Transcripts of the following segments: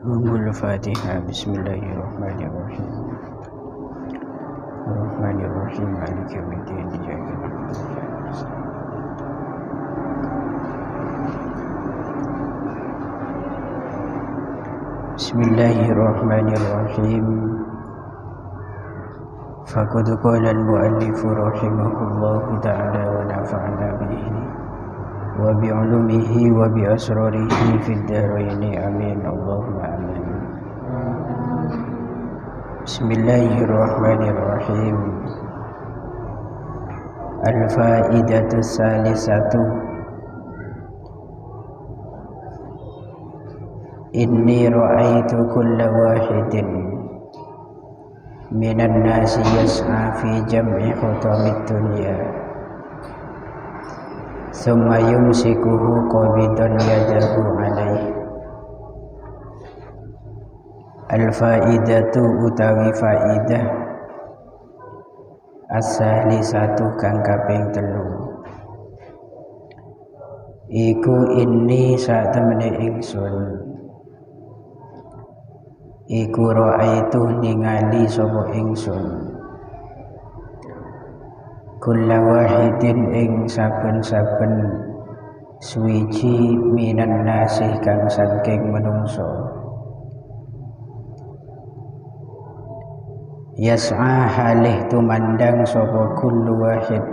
Al-Fatihah. Bismillahirrahmanirrahim. Ar-Rahmanirrahim. Maliki yaumiddin. Iyyaka na'budu wa iyyaka nasta'in. Bismillahirrahmanirrahim. Faqad qala al-mu'allif rahimahullahu ta'ala wa nafa'ana bihi wa bi'ulumihi wa bi asrarihi fid dharaini amin. Allahumma amin. Bismillahirrahmanirrahim. Al-faidatu salisatu. Inni ra'aitu kulla wahidin minan nasi yas'a fi jam'i hutamid dunya thumma yumsikuhu qabidan yadahu alaih. Al-faidatu utawi faidah as-salisatu kang kaping 3 iku inni sak temene ingsun iku ra'aitu ningali sapa ingsun kulla wahidin ing saben-saben suwiji minan nasih kang saking menungso yas'a halih tumandang sapa kullu wahid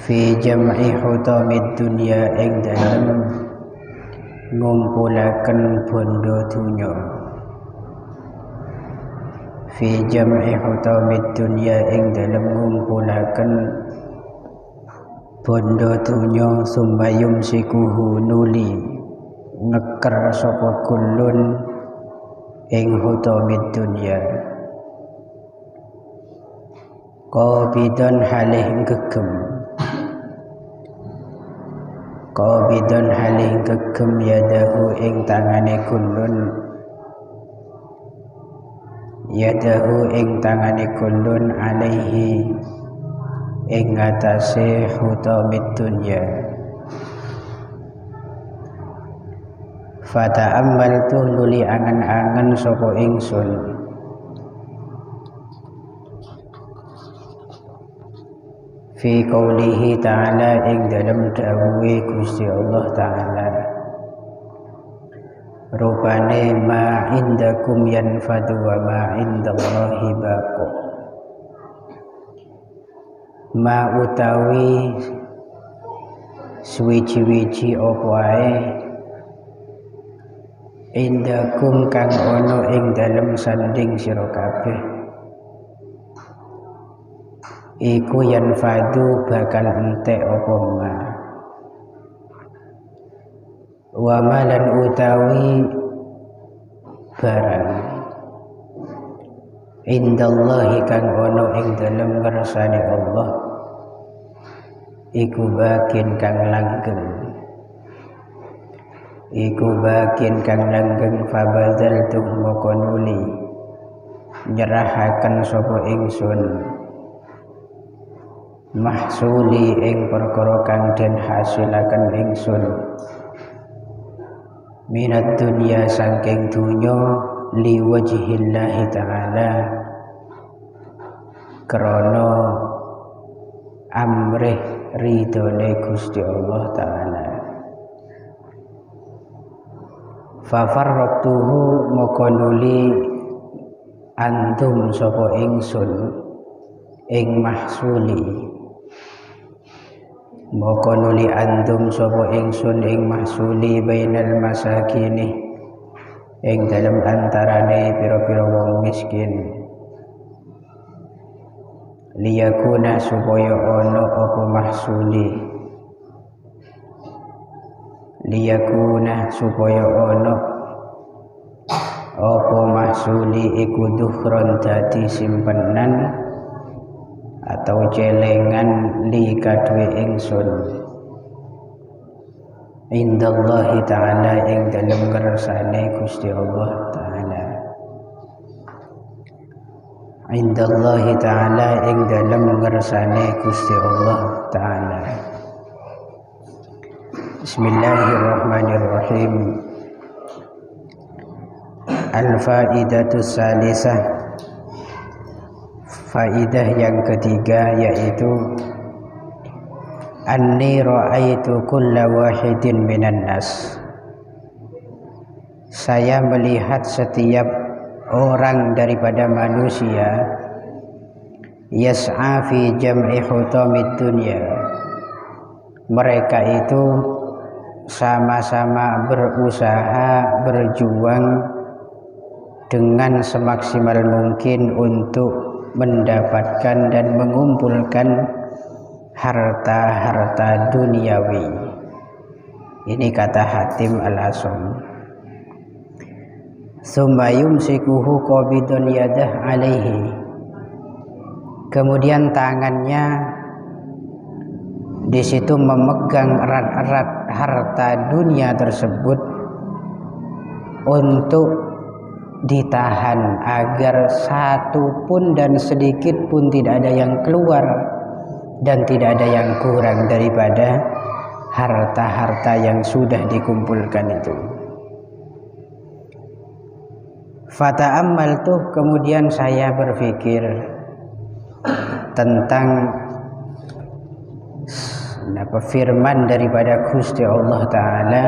fi jam'i hutamid dunya ing dalem ngumpulaken bondo dunya fi jam'i hutamid dunya ing dalem ngumpulaken bondo dunya summa yumsikuhu nuli ngeker sapa kullun ing hutamid dunya qabidan halih gegem qabidan halih gegem yadahu ing tangane kullun yadahu ing tangane kullun alaihi ing atase hutamid dunya. Fata'ammaltu nuli angen-angen sapa ingsun fi qaulihi ta'ala ing dalam dawuhe Gusti Allah ta'ala rupane ma indakum yanfadu wa ma indallahi baqo ma utawi suwiji-wiji apa ae indakum kang ana ing dalem sanding sira kabeh iku yanfadu bakal entek apa ma wa malan utawi barang indallahi kang ana ing dalem ngersane Allah iku bakin kang langgeng iku bakin kang langgeng fabazal tuh moko nuli nyerahaken sapa ingsun mahsuli ing perkara kang den hasilaken ingsun minat dunya saking dunya liwajhillahi ta'ala krana amrih ridhone Gusti Allah ta'ala. Fafarraqtuhu moko nuli antum sapa ingsun ing mahsuli moko nuli antum sapa ingsun ing mahsuli bainal masakini ing dalem antarane pira-pira wong miskin liyakuna supaya ana apa mahsuli liyakuna supaya ana apa mahsuli iku dukhron dadi simpenan atau celengan li kadwe ingsun indallahi ta'ala ing dalem ngersane Gusti Allah ta'ala indallahi ta'ala ing dalem ngersane Gusti Allah ta'ala Bismillahirrahmanirrahim. Al-faidatu salisah, faidah yang ketiga, yaitu anni ra'aitu kulla wahidin minan nas. Saya melihat setiap orang daripada manusia yas'a fi jam'i hutamid dunya. Mereka itu sama-sama berusaha, berjuang dengan semaksimal mungkin untuk mendapatkan dan mengumpulkan harta-harta duniawi. Ini kata Hatim al-Asam. Tsumma yumsikuhu qabidun yadah alaihi. Kemudian tangannya di situ memegang erat-erat harta dunia tersebut untuk ditahan agar satu pun dan sedikit pun tidak ada yang keluar dan tidak ada yang kurang daripada harta-harta yang sudah dikumpulkan itu. Fata'ammaltu, kemudian saya berpikir tentang firman daripada Gusti Allah Ta'ala,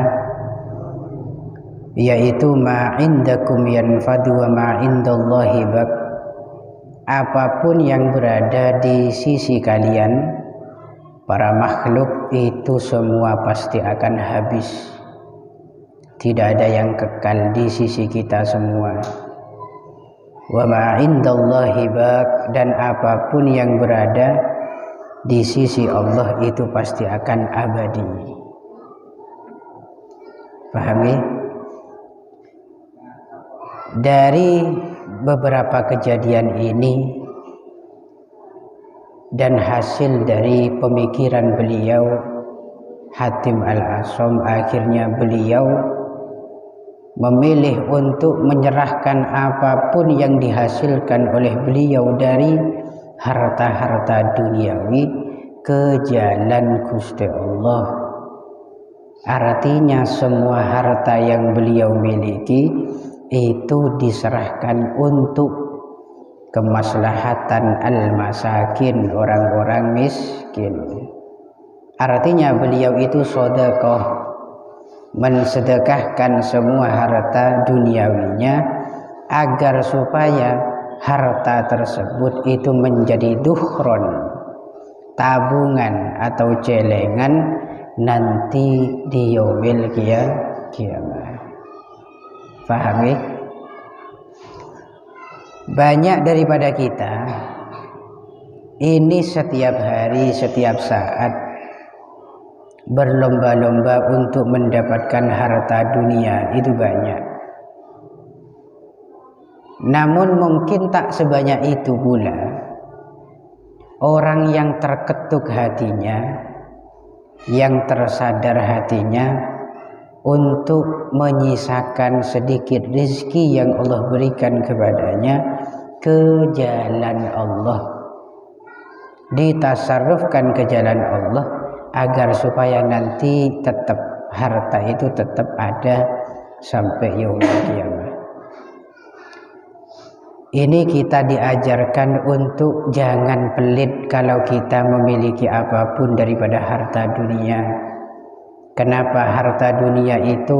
yaitu ma indakum yanfadu wa ma indallahi baq. Apapun yang berada di sisi kalian para makhluk itu semua pasti akan habis. Tidak ada yang kekal di sisi kita semua. Wa ma indallahi baq, dan apapun yang berada di sisi Allah itu pasti akan abadi. Pahami? Dari beberapa kejadian ini dan hasil dari pemikiran beliau Hatim al-Asam, akhirnya beliau memilih untuk menyerahkan apapun yang dihasilkan oleh beliau dari harta-harta duniawi ke jalan Gusti Allah. Artinya semua harta yang beliau miliki itu diserahkan untuk kemaslahatan al-masakin, orang-orang miskin. Artinya beliau itu sedekah, mensedekahkan semua harta duniawinya agar supaya harta tersebut itu menjadi dukhron, tabungan atau celengan nanti di yaumil kiamah. Pahami? Banyak daripada kita ini setiap hari, setiap saat berlomba-lomba untuk mendapatkan harta dunia, itu banyak. Namun mungkin tak sebanyak itu pula orang yang terketuk hatinya, yang tersadar hatinya untuk menyisakan sedikit rezeki yang Allah berikan kepadanya ke jalan Allah, ditasarrufkan ke jalan Allah agar supaya nanti tetap harta itu tetap ada sampai yaumul kiamah. Ini kita diajarkan untuk jangan pelit kalau kita memiliki apapun daripada harta dunia. Kenapa? Harta dunia itu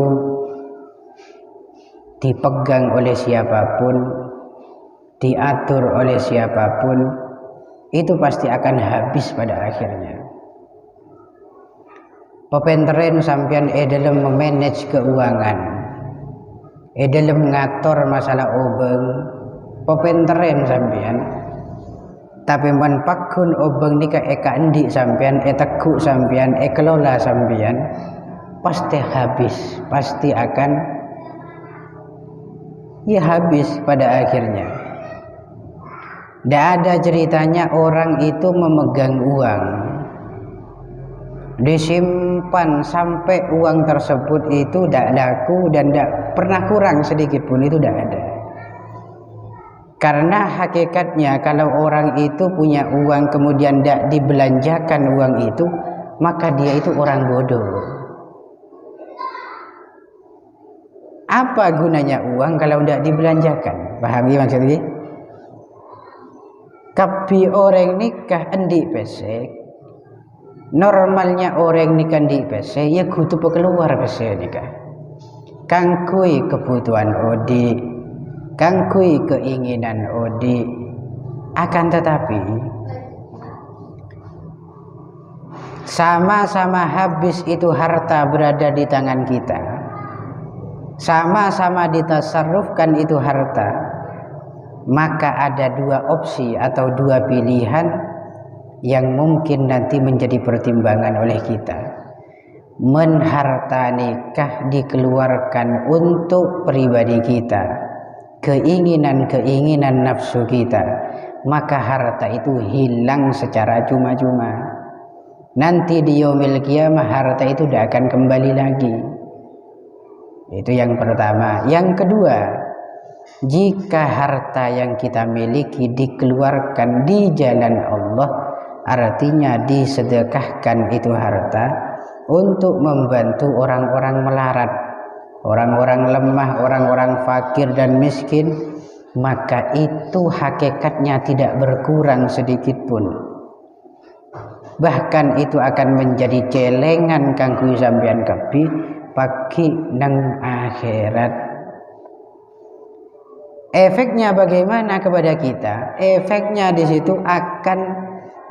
dipegang oleh siapapun, diatur oleh siapapun, itu pasti akan habis pada akhirnya. Pepenteren sampean dalam memanage keuangan, dalam ngatur masalah obeng, pepenteren sampean, tapi man pakun obeng nika eka endi sampean, teku sampean, kelola sampean, pasti habis, pasti akan habis pada akhirnya. Tidak ada ceritanya orang itu memegang uang, disimpan sampai uang tersebut itu tidak laku dan tidak pernah kurang sedikit pun, itu tidak ada. Karena hakikatnya kalau orang itu punya uang kemudian tidak dibelanjakan uang itu, maka dia itu orang bodoh. Apa gunanya uang kalau tidak dibelanjakan? Pahami maksudnya? Tapi orang nikah endi pesek, normalnya orang nikah di pesek ya kudu keluar pesek nikah. Kangkui kebutuhan odi, kangkui keinginan odi. Akan tetapi sama-sama habis itu harta berada di tangan kita, sama-sama ditasarrufkan itu harta, maka ada dua opsi atau dua pilihan yang mungkin nanti menjadi pertimbangan oleh kita. Harta nikah dikeluarkan untuk pribadi kita, keinginan-keinginan nafsu kita, maka harta itu hilang secara cuma-cuma. Nanti di yaumil qiyamah harta itu tidak akan kembali lagi. Itu yang pertama. Yang kedua, jika harta yang kita miliki dikeluarkan di jalan Allah, artinya disedekahkan itu harta untuk membantu orang-orang melarat, orang-orang lemah, orang-orang fakir dan miskin, maka itu hakikatnya tidak berkurang sedikit pun. Bahkan itu akan menjadi celengan kanggo sampeyan kabeh pagi nang akhirat. Efeknya bagaimana kepada kita? Efeknya di situ akan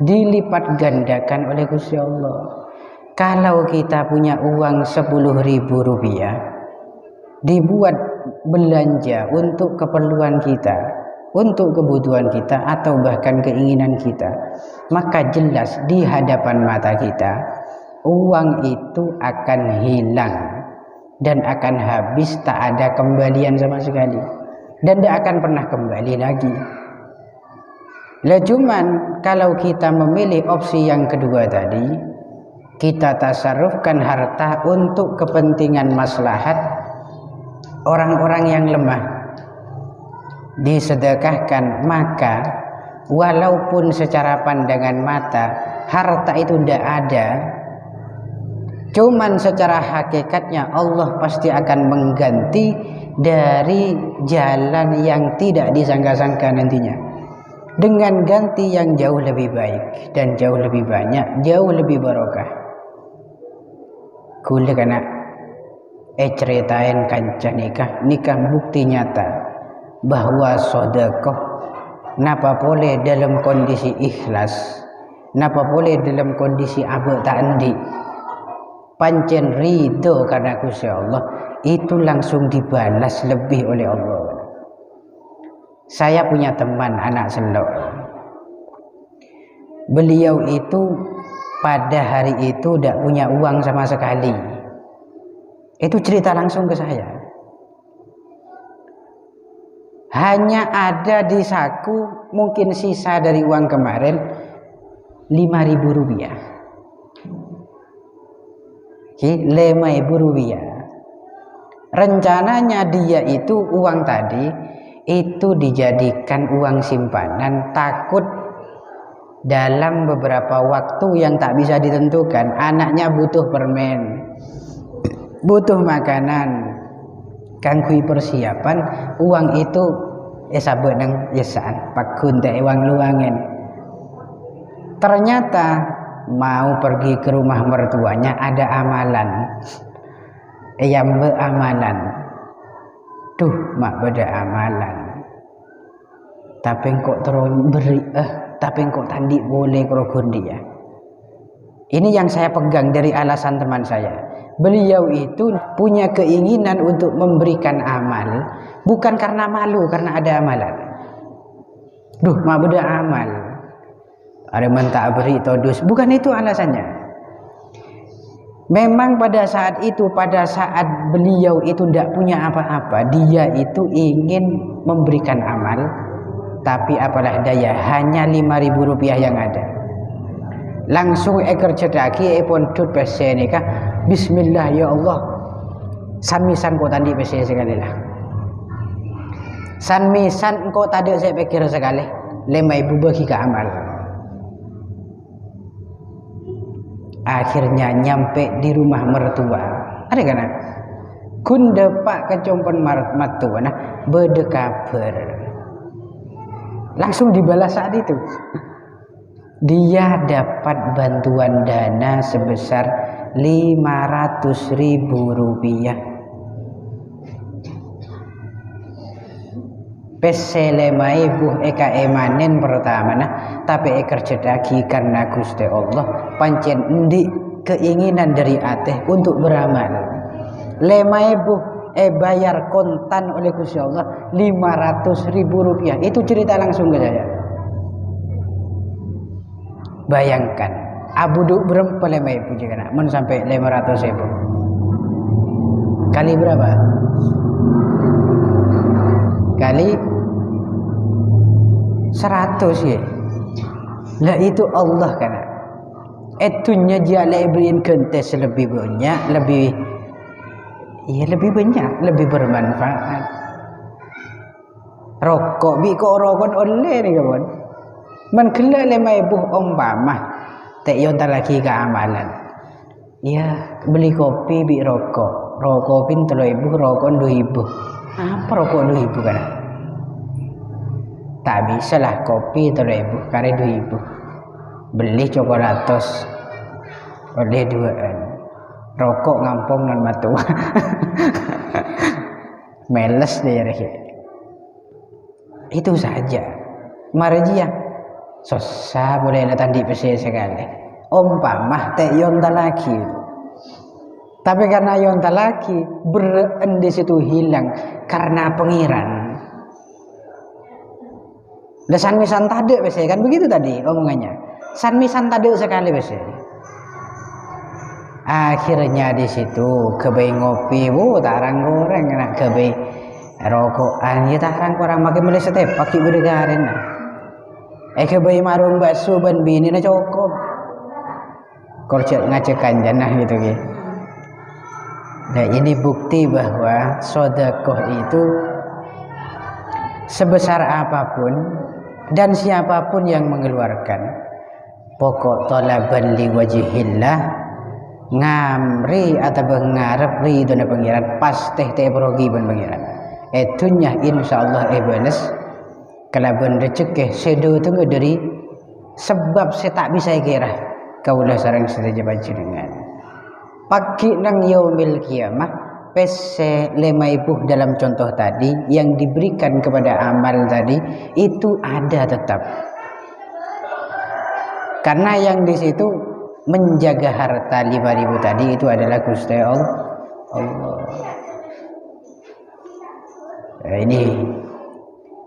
dilipat gandakan oleh Gusti Allah. Kalau kita punya uang 10.000 rupiah, dibuat belanja untuk keperluan kita, untuk kebutuhan kita atau bahkan keinginan kita, maka jelas di hadapan mata kita uang itu akan hilang dan akan habis, tak ada kembalian sama sekali dan tidak akan pernah kembali lagi. Lah cuman kalau kita memilih opsi yang kedua tadi, kita tasarrufkan harta untuk kepentingan maslahat orang-orang yang lemah, disedekahkan, maka walaupun secara pandangan mata harta itu tidak ada, cuman secara hakikatnya Allah pasti akan mengganti dari jalan yang tidak disangka-sangka nantinya dengan ganti yang jauh lebih baik dan jauh lebih banyak, jauh lebih barokah. Kula kana ceritain kanca nikah bukti nyata bahwa sedekah napa boleh dalam kondisi ikhlas, napa boleh dalam kondisi abu tak endi, pancen ridho karena Gusti Allah, itu langsung dibalas lebih oleh Allah. Saya punya teman anak selok, beliau itu pada hari itu tidak punya uang sama sekali. Itu cerita langsung ke saya. Hanya ada di saku mungkin sisa dari uang kemarin 5.000 rupiah. 5.000 rupiah. Rencananya dia itu uang tadi itu dijadikan uang simpanan, takut dalam beberapa waktu yang tak bisa ditentukan anaknya butuh permen, butuh makanan, kanggo persiapan uang itu sabet nang yesaan pakun teh uang luangen. Ternyata mau pergi ke rumah mertuanya ada amalan, yang beramalan, duh mak beda amalan, tapi kok terus beri tapi kok tandi boleh krogon dia. Ini yang saya pegang dari alasan teman saya. Beliau itu punya keinginan untuk memberikan amal bukan karena malu, karena ada amalan. Duh mak beda amal, ada mentak beri todus, bukan itu alasannya. Memang pada saat itu, pada saat beliau itu tidak punya apa-apa, dia itu ingin memberikan amal, tapi apalah daya, hanya 5.000 rupiah yang ada. Langsung kerja daki pondut pese nikah, bismillah ya Allah, sanmisan kau tadi pese sekali lah, sanmisan kau tadi saya pikir sekali 5.000 bagi ke amal. Akhirnya nyampe di rumah mertua, ada kan kun depak kecompen marat matuana bedekaber. Langsung dibalas saat itu. Dia dapat bantuan dana sebesar 500.000 rupiah. Peselemai buh eka emanen pertama nah, tapi kerja dagi karena Gusti Allah pancen endi keinginan dari ateh untuk beramal. Lemai buh bayar kontan oleh Gusti Allah 500.000 rupiah. Itu cerita langsung ke saya. Bayangkan abu duk berapa lemai buh jika nak men sampai 500.000 kali berapa? Kali 100 ya. Lah itu Allah kan. Etunya dia lebih kentes lebih banyak, lebih banyak, lebih bermanfaat. Rokok bi kok rokok oleh ni kawan. Man kela lemai buh umpamah tak yon tak lagi ke amalan. Ya, beli kopi bi rokok. Rokok pin 3.000, rokok 2.000. Apa rokok 2.000 kan? Tak bisa lah kopi 3.000 kali 2.000. Beli coklatos oleh 2. Rokok ngampung non matu. Meles deh ya. Itu saja. Marjia sosa boleh datang di PC sekali. Umpamah teh yon lagi. Tapi karena yon lagi berendi situ hilang karena pengiran. Desan misan tade biasanya kan begitu tadi omongannya. San misan tade sekali biasanya. Akhirnya di situ kebe ngopi, tarang goreng nak kebe rokokan, ya tarang korang makin mulai setep pakai bergarin. Kebe marung bakso ban bini na cukup. Korcet ngacekan janah gitu gitu. Nah ini bukti bahwa sedekah itu sebesar apapun dan siapapun yang mengeluarkan, pokok talaban li wajhillah, ngamri atau ngarep ridho pangeran pasti teh berogi ban pangeran. Etunya insyaallah balas kalaban rezeki sedo tunggu dari sebab saya tak bisa kira kaulah sareng saja panjenengan. Pagi nang yaumil kiamah pese 5.000 dalam contoh tadi yang diberikan kepada amal tadi itu ada tetap. Karena yang di situ menjaga harta 5.000 tadi itu adalah Gusti Allah. Nah, ini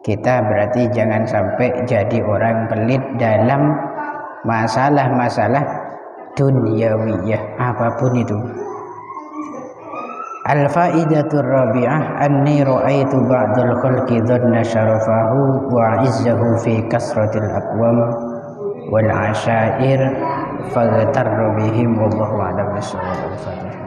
kita berarti jangan sampai jadi orang pelit dalam masalah-masalah dunyawiyah apapun itu. Al-faidatur rabi'ah anni ra'aitu ba'dal khalqi dhanna syarafahu wa 'izzahu fi kasratil aqwam wal 'ashair faghtarra bihim wallahu a'lam bissawab. Al-Fatihah.